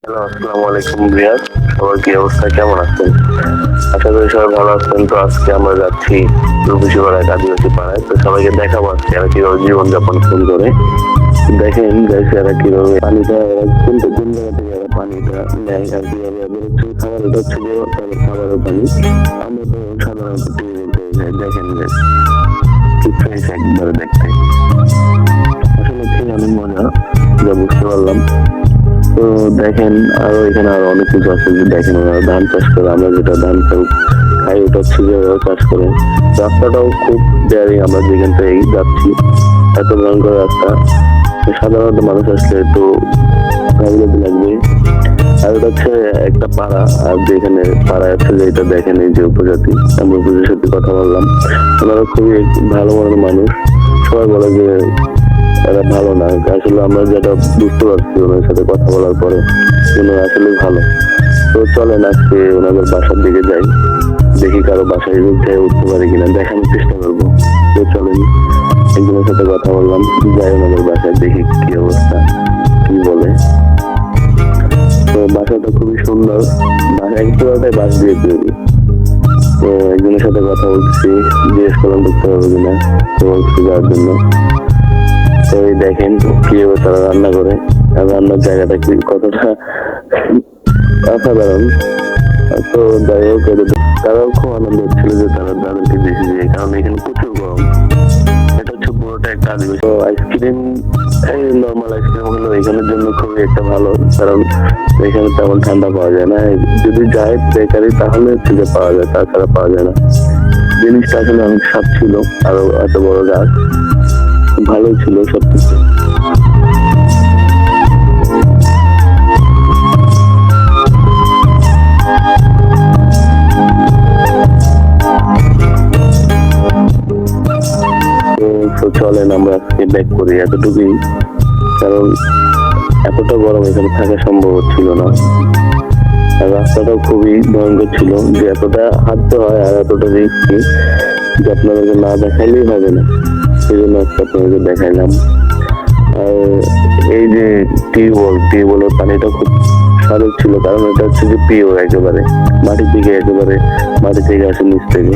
Hello, আসসালামু আলাইকুম রিয়াজ। সবার কি অবস্থা, কেমন আছেন? আশা করি সবাই ভালো আছেন। তো আজকে আমরা যাচ্ছি রূপসী এক আদিবাসী পাড়ায়। তো সবাইকে দেখাবো আজকে এরা কিভাবে জীবনযাপন শুরু করে। দেখেন গাইস, এরা কিভাবে পানিটা, এরা কিন্তু কোন জায়গা থেকে এরা পানিটা নেয় আর কিভাবে এদের হচ্ছে খাবার, এটা হচ্ছে যে তাদের খাবারের পানি। আমরা তো সাধারণত টিভিতে যাই, দেখেন যে কি ফ্রেশ একবারে দেখতে, আসলে খেয়ে অনেক মজা, যা বুঝতে পারলাম। তো দেখেন আরো এখানে আরো অনেক কিছু আছে, যে দেখেন ওরা ধান চাষ করে, আমরা যেটা ধান খাই ওটা হচ্ছে যে ওরাও চাষ করে। রাস্তাটাও খুব ডেয়ারিং, আমরা যেখান থেকে যাচ্ছি এত ভয়ঙ্কর রাস্তা, সাধারণত মানুষ আসলে একটু ভাবিতে লাগবে। আর এটা হচ্ছে একটা পাড়া, আর যেখানে পাড়া আছে যে এটা দেখেন এই যে উপজাতি, আমরা উপজাতির সাথে কথা বললাম, ওনারা খুবই ভালো মনের মানুষ। সবাই বলে যে এরা ভালো না, আসলে আমরা যেটা বুঝতে পারছি ওনার সাথে কথা বলার পরে ওনারা আসলে ভালো। তো চলেন আজকে ওনাদের বাসার দিকে যাই, দেখি কারো বাসায় উঠতে পারি কিনা, দেখানোর চেষ্টা করবো। তো চলেন, একজনের সাথে কথা বললাম, যাই ওনাদের বাসায়, দেখি কি অবস্থা, কি বলে। তো বাসাটা খুবই সুন্দর, পুরোটাই বাঁশ দিয়ে তৈরি। তো একজনের সাথে কথা বলছি, জিজ্ঞেস করলাম ঢুকতে হবে কিনা, তো বলছি যাওয়ার জন্য। তো এই দেখেন কিভাবে তারা রান্না করে, আর রান্নার জায়গাটা কি কতটা অসাধারণ। তো যাই হোক, তারাও খুব আনন্দ হচ্ছিল যে তারা তাদেরকে দেখে যায়, কারণ এখানে প্রচুর গরম। এটা হচ্ছে পুরোটা একটা আদিবাসী। তো আইসক্রিম, নর্মাল আইসক্রিম হলো এখানের জন্য খুবই একটা ভালো, কারণ এখানে তেমন ঠান্ডা পাওয়া যায় না। যদি যায় বেকারি তাহলে হচ্ছে যে পাওয়া যায়, তাছাড়া পাওয়া যায় না। জিনিসটা আসলে অনেক স্বাদ ছিল, আরো এত বড় গাছ, ভালোই ছিল সবকিছু। তো চলেন আমরা আজকে ব্যাক করি এতটুকুই, কারণ এতটা গরম এখানে থাকা সম্ভব ছিল না। আর রাস্তাটাও খুবই ভয়ঙ্কর ছিল, যে এতটা হাঁটতে হয় আর এতটা রিস্কি, যে আপনাদেরকে না দেখাইলেই হবে না, সেই জন্য আজকে আপনাদেরকে দেখাইলাম। আর এই যে টিউবওয়েলের পানিটা খুব স্বাদের ছিল, কারণ এটা হচ্ছে যে পিওর, একেবারে মাটির থেকে আসে, নিচ থেকে।